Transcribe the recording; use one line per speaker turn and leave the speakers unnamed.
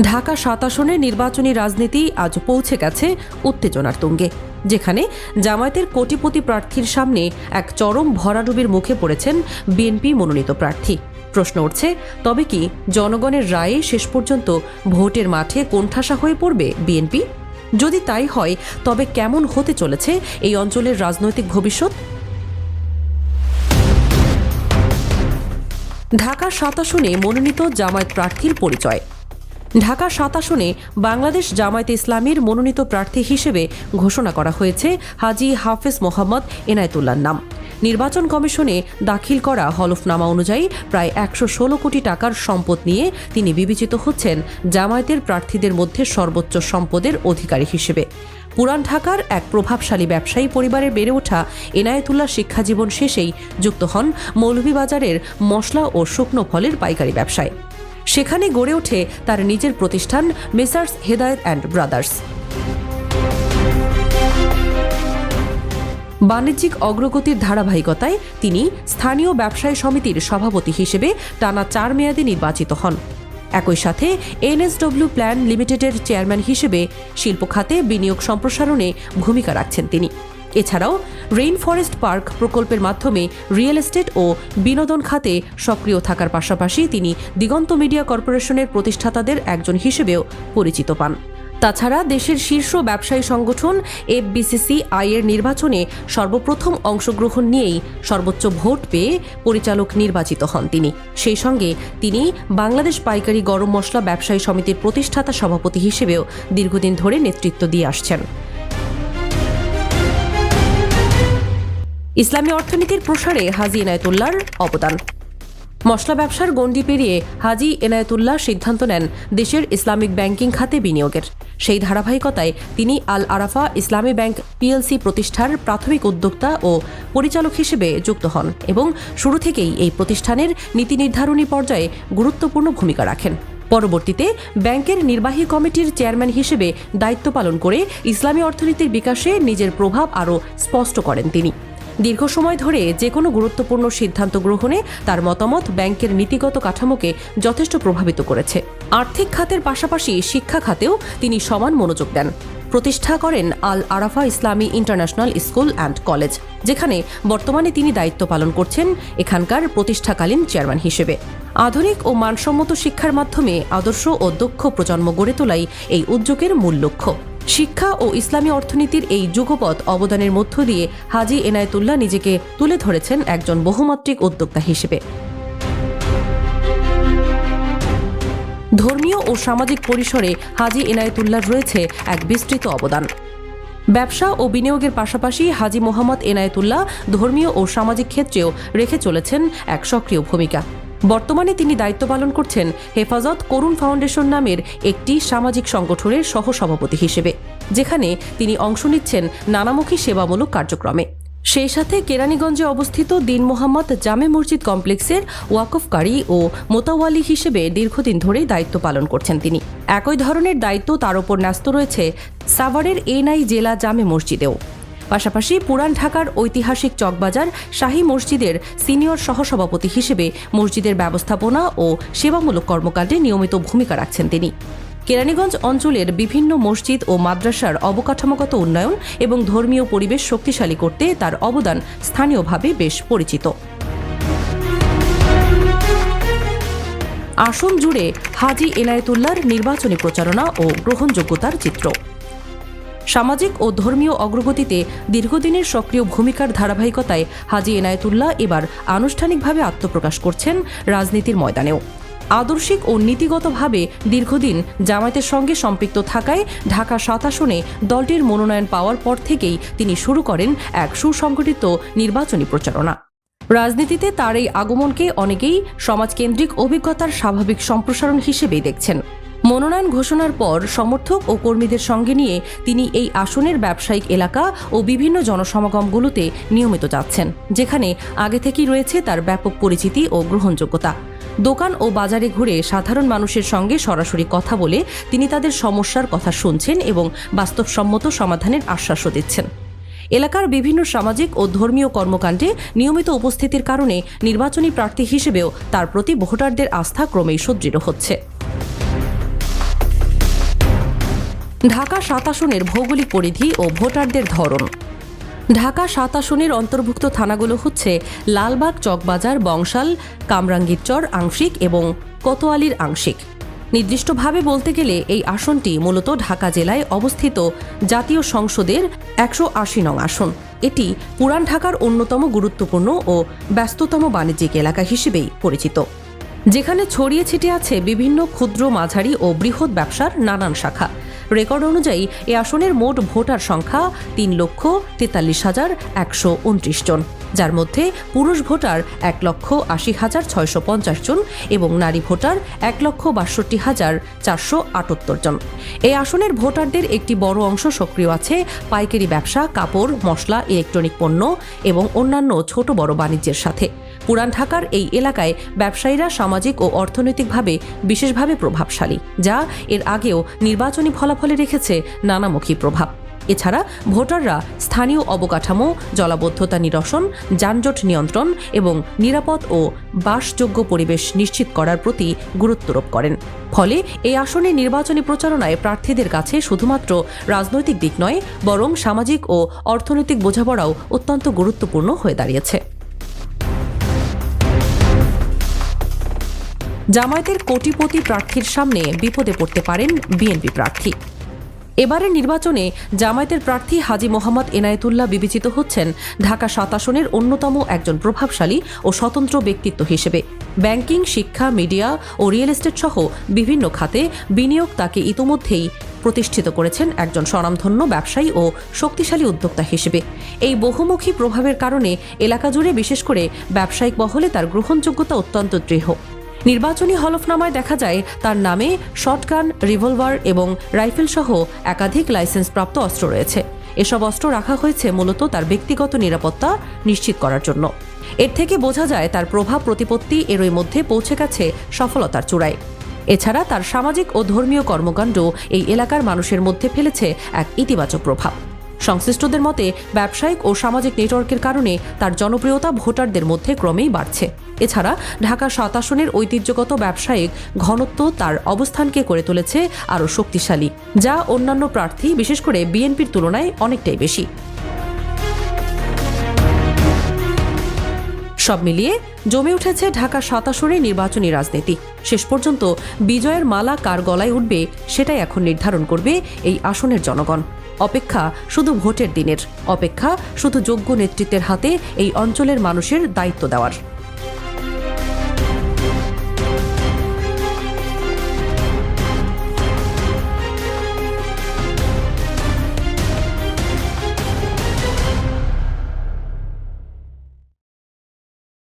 ঢাকা ৭ আসনের নির্বাচনী রাজনীতি আজ পৌঁছে গেছে উত্তেজনার তুঙ্গে, যেখানে জামায়াতের কোটিপতি প্রার্থীর সামনে এক চরম ভরাডুবির মুখে পড়েছেন বিএনপি মনোনীত প্রার্থী। প্রশ্ন উঠছে, তবে কি জনগণের রায়ে শেষ পর্যন্ত ভোটের মাঠে কোণঠাসা হয়ে পড়বে বিএনপি? যদি তাই হয়, তবে কেমন হতে চলেছে এই অঞ্চলের রাজনৈতিক ভবিষ্যৎ? ঢাকা ৭ আসনে মনোনীত জামায়াত প্রার্থীর পরিচয়। ঢাকা ৭ আসনে বাংলাদেশ জামায়াতে ইসলামীর মনোনীত প্রার্থী হিসেবে ঘোষণা করা হয়েছে হাজী হাফেজ মোহাম্মদ এনায়েতুল্লাহর নাম। নির্বাচন কমিশনে দাখিল করা হলফনামা অনুযায়ী প্রায় ১১৬ কোটি টাকার সম্পদ নিয়ে তিনি বিবেচিত হচ্ছেন জামায়াতের প্রার্থীদের মধ্যে সর্বোচ্চ সম্পদের অধিকারী হিসেবে। পুরান ঢাকার এক প্রভাবশালী ব্যবসায়ী পরিবারে বেড়ে ওঠা এনায়েতুল্লাহ শিক্ষাজীবন শেষেই যুক্ত হন মৌলভীবাজারের মশলা ও শুকনো ফলের পাইকারি ব্যবসায়। সেখানে গড়ে ওঠে তার নিজের প্রতিষ্ঠান মেসার্স হেদায়েত অ্যান্ড ব্রাদার্স। বাণিজ্যিক অগ্রগতির ধারাবাহিকতায় তিনি স্থানীয় ব্যবসায়ী সমিতির সভাপতি হিসেবে টানা ৪ মেয়াদে নির্বাচিত হন। একই সাথে এনএসডব্লিউ প্ল্যান লিমিটেডের চেয়ারম্যান হিসেবে শিল্প খাতে বিনিয়োগ সম্প্রসারণে ভূমিকা রাখছেন তিনি। এছাড়াও রেইন ফরেস্ট পার্ক প্রকল্পের মাধ্যমে রিয়েল এস্টেট ও বিনোদন খাতে সক্রিয় থাকার পাশাপাশি তিনি দিগন্ত মিডিয়া কর্পোরেশনের প্রতিষ্ঠাতাদের একজন হিসেবেও পরিচিত পান। তাছাড়া দেশের শীর্ষ ব্যবসায়ী সংগঠন FBCCI এর নির্বাচনে সর্বপ্রথম অংশগ্রহণ নিয়েই সর্বোচ্চ ভোট পেয়ে পরিচালক নির্বাচিত হন তিনি। সেই সঙ্গে তিনি বাংলাদেশ পাইকারি গরম মশলা ব্যবসায়ী সমিতির প্রতিষ্ঠাতা সভাপতি হিসেবেও দীর্ঘদিন ধরে নেতৃত্ব দিয়ে আসছেন। ইসলামী অর্থনীতির প্রসারে হাজী এনায়েতুল্লাহর অবদান। মশলা ব্যবসার গণ্ডি পেরিয়ে হাজী এনায়েতুল্লাহ সিদ্ধান্ত নেন দেশের ইসলামিক ব্যাংকিং খাতে বিনিয়োগের। সেই ধারাবাহিকতায় তিনি আল আরাফা ইসলামী ব্যাংক PLC প্রতিষ্ঠার প্রাথমিক উদ্যোক্তা ও পরিচালক হিসেবে যুক্ত হন এবং শুরু থেকেই এই প্রতিষ্ঠানের নীতি নির্ধারণী পর্যায়ে গুরুত্বপূর্ণ ভূমিকা রাখেন। পরবর্তীতে ব্যাংকের নির্বাহী কমিটির চেয়ারম্যান হিসেবে দায়িত্ব পালন করে ইসলামী অর্থনীতির বিকাশে নিজের প্রভাব আরও স্পষ্ট করেন তিনি। দীর্ঘ সময় ধরে যে কোনো গুরুত্বপূর্ণ সিদ্ধান্ত গ্রহণে তার মতামত ব্যাংকের নীতিগত কাঠামোকে যথেষ্ট প্রভাবিত করেছে। আর্থিক খাতের পাশাপাশি শিক্ষা খাতেও তিনি সমান মনোযোগ দেন। প্রতিষ্ঠা করেন আল আরাফা ইসলামী ইন্টারন্যাশনাল স্কুল অ্যান্ড কলেজ, যেখানে বর্তমানে তিনি দায়িত্ব পালন করছেন এখানকার প্রতিষ্ঠাকালীন চেয়ারম্যান হিসেবে। আধুনিক ও মানসম্মত শিক্ষার মাধ্যমে আদর্শ ও দক্ষ প্রজন্ম গড়ে তোলাই এই উদ্যোগের মূল লক্ষ্য। শিক্ষা ও ইসলামী অর্থনীতির এই যুগপৎ অবদানের মধ্য দিয়ে হাজী এনায়েতুল্লাহ নিজেকে তুলে ধরেছেন একজন বহুমাত্রিক উদ্যোক্তা হিসেবে। ধর্মীয় ও সামাজিক পরিসরে হাজী এনায়েতুল্লাহর রয়েছে এক বিস্তৃত অবদান। ব্যবসা ও বিনিয়োগের পাশাপাশি হাজী মোহাম্মদ এনায়েতুল্লাহ ধর্মীয় ও সামাজিক ক্ষেত্রেও রেখে চলেছেন এক সক্রিয় ভূমিকা। বর্তমানে তিনি দায়িত্ব পালন করছেন হেফাজত করুণ ফাউন্ডেশন নামের একটি সামাজিক সংগঠনের সহসভাপতি হিসেবে, যেখানে তিনি অংশ নিচ্ছেন নানামুখী সেবামূলক কার্যক্রমে। সেই সাথে কেরানীগঞ্জে অবস্থিত দিন মোহাম্মদ জামে মসজিদ কমপ্লেক্সের ওয়াকফকারী ও মোতাওয়ালি হিসেবে দীর্ঘদিন ধরেই দায়িত্ব পালন করছেন তিনি। একই ধরনের দায়িত্ব তার ওপর ন্যস্ত রয়েছে সাভারের এনআই জেলা জামে মসজিদেও। পাশাপাশি পুরান ঢাকার ঐতিহাসিক চকবাজার শাহী মসজিদের সিনিয়র সহসভাপতি হিসেবে মসজিদের ব্যবস্থাপনা ও সেবামূলক কর্মকাণ্ডে নিয়মিত ভূমিকা রাখছেন তিনি। কেরানীগঞ্জ অঞ্চলের বিভিন্ন মসজিদ ও মাদ্রাসার অবকাঠামোগত উন্নয়ন এবং ধর্মীয় পরিবেশ শক্তিশালী করতে তার অবদান স্থানীয়ভাবে বেশ পরিচিত। আসন জুড়ে হাজী এনায়েতুল্লাহর নির্বাচনী প্রচারণা ও গ্রহণযোগ্যতার চিত্র। সামাজিক ও ধর্মীয় অগ্রগতিতে দীর্ঘদিনের সক্রিয় ভূমিকার ধারাবাহিকতায় হাজী এনায়েতুল্লাহ এবার আনুষ্ঠানিকভাবে আত্মপ্রকাশ করছেন রাজনীতির ময়দানেও। আদর্শিক ও নীতিগতভাবে দীর্ঘদিন জামায়াতের সঙ্গে সম্পৃক্ত থাকায় ঢাকা ৭ আসনে দলটির মনোনয়ন পাওয়ার পর থেকেই তিনি শুরু করেন এক সুসংগঠিত নির্বাচনী প্রচারণা। রাজনীতিতে তার এই আগমনকে অনেকেই সমাজকেন্দ্রিক অভিজ্ঞতার স্বাভাবিক সম্প্রসারণ হিসেবেই দেখছেন। মনোনয়ন ঘোষণার পর সমর্থক ও কর্মীদের সঙ্গে নিয়ে তিনি এই আসনের ব্যবসায়িক এলাকা ও বিভিন্ন জনসমাগমগুলোতে নিয়মিত যাচ্ছেন, যেখানে আগে থেকেই রয়েছে তার ব্যাপক পরিচিতি ও গ্রহণযোগ্যতা। দোকান ও বাজারে ঘুরে সাধারণ মানুষের সঙ্গে সরাসরি কথা বলে তিনি তাদের সমস্যার কথা শুনছেন এবং বাস্তবসম্মত সমাধানের আশ্বাসও দিচ্ছেন। এলাকার বিভিন্ন সামাজিক ও ধর্মীয় কর্মকাণ্ডে নিয়মিত উপস্থিতির কারণে নির্বাচনী প্রার্থী হিসেবেও তার প্রতি ভোটারদের আস্থা ক্রমেই সুদৃঢ় হচ্ছে। ঢাকা ৭ আসনের ভৌগোলিক পরিধি ও ভোটারদের ধরন। ঢাকা ৭ আসনের অন্তর্ভুক্ত থানাগুলো হচ্ছে লালবাগ, চকবাজার, বংশাল, কামরাঙ্গীরচর আংশিক এবং কোতোয়ালির আংশিক। নির্দিষ্টভাবে বলতে গেলে এই আসনটি মূলত ঢাকা জেলায় অবস্থিত জাতীয় সংসদের ১৮০ নং আসন। এটি পুরান ঢাকার অন্যতম গুরুত্বপূর্ণ ও ব্যস্ততম বাণিজ্যিক এলাকা হিসেবেই পরিচিত, যেখানে ছড়িয়ে ছিটিয়ে আছে বিভিন্ন ক্ষুদ্র, মাঝারি ও বৃহৎ ব্যবসার নানান শাখা। রেকর্ড অনুযায়ী এ আসনের মোট ভোটার সংখ্যা ৩,৪৩,১২৯ জন, যার মধ্যে পুরুষ ভোটার ১,৮০,৬৫০ জন এবং নারী ভোটার ১,৬২,৪৭৮ জন। এই আসনের ভোটারদের একটি বড় অংশ সক্রিয় আছে পাইকারি ব্যবসা, কাপড়, মশলা, ইলেকট্রনিক পণ্য এবং অন্যান্য ছোট বড় বাণিজ্যের সাথে। পুরান ঢাকার এই এলাকায় ব্যবসায়ীরা সামাজিক ও অর্থনৈতিকভাবে বিশেষভাবে প্রভাবশালী, যা এর আগেও নির্বাচনী ফলাফলে রেখেছে নানামুখী প্রভাব। এছাড়া ভোটাররা স্থানীয় অবকাঠামো, জলাবদ্ধতা নিরসন, যানজট নিয়ন্ত্রণ এবং নিরাপদ ও বাসযোগ্য পরিবেশ নিশ্চিত করার প্রতি গুরুত্বারোপ করেন। ফলে এই আসনে নির্বাচনী প্রচারণায় প্রার্থীদের কাছে শুধুমাত্র রাজনৈতিক দিক নয়, বরং সামাজিক ও অর্থনৈতিক বোঝাপড়াও অত্যন্ত গুরুত্বপূর্ণ হয়ে দাঁড়িয়েছে। জামায়াতের কোটিপতি প্রার্থীর সামনে বিপদে পড়তে পারেন বিএনপি প্রার্থী। এবারের নির্বাচনে জামায়াতের প্রার্থী হাজী মোহাম্মদ এনায়েতুল্লাহ বিবেচিত হচ্ছেন ঢাকা ৭ আসনের অন্যতম একজন প্রভাবশালী ও স্বতন্ত্র ব্যক্তিত্ব হিসেবে। ব্যাংকিং, শিক্ষা, মিডিয়া ও রিয়েল এস্টেট সহ বিভিন্ন খাতে বিনিয়োগ তাকে ইতোমধ্যেই প্রতিষ্ঠিত করেছেন একজন স্বনামধন্য ব্যবসায়ী ও শক্তিশালী উদ্যোক্তা হিসেবে। এই বহুমুখী প্রভাবের কারণে এলাকা জুড়ে বিশেষ করে ব্যবসায়িক মহলে তার গ্রহণযোগ্যতা অত্যন্ত দৃঢ়। নির্বাচনী হলফনামায় দেখা যায় তার নামে শটগান, রিভলভার এবং রাইফেল সহ একাধিক লাইসেন্সপ্রাপ্ত অস্ত্র রয়েছে। এসব অস্ত্র রাখা হয়েছে মূলত তার ব্যক্তিগত নিরাপত্তা নিশ্চিত করার জন্য। এর থেকে বোঝা যায় তার প্রভাব প্রতিপত্তি এরই মধ্যে পৌঁছে গেছে সফলতার চূড়ায়। এছাড়া তার সামাজিক ও ধর্মীয় কর্মকাণ্ড এই এলাকার মানুষের মধ্যে ফেলেছে এক ইতিবাচক প্রভাব। সংশ্লিষ্টদের মতে ব্যবসায়িক ও সামাজিক নেটওয়ার্কের কারণে তার জনপ্রিয়তা ভোটারদের মধ্যে ক্রমেই বাড়ছে। এছাড়া ঢাকা ৭ আসনের ঐতিহ্যগত ব্যবসায়িক ঘনত্ব তার অবস্থানকে করে তুলেছে আরও শক্তিশালী, যা অন্যান্য প্রার্থী বিশেষ করে বিএনপির তুলনায় অনেকটাই বেশি। সব মিলিয়ে জমে উঠেছে ঢাকা ৭ আসনের নির্বাচনী রাজনীতি। শেষ পর্যন্ত বিজয়ের মালা কার গলায় উঠবে সেটাই এখন নির্ধারণ করবে এই আসনের জনগণ। অপেক্ষা শুধু ভোটের দিনের, অপেক্ষা শুধু যোগ্য নেতৃত্বের হাতে এই অঞ্চলের মানুষের দায়িত্ব দেওয়ার।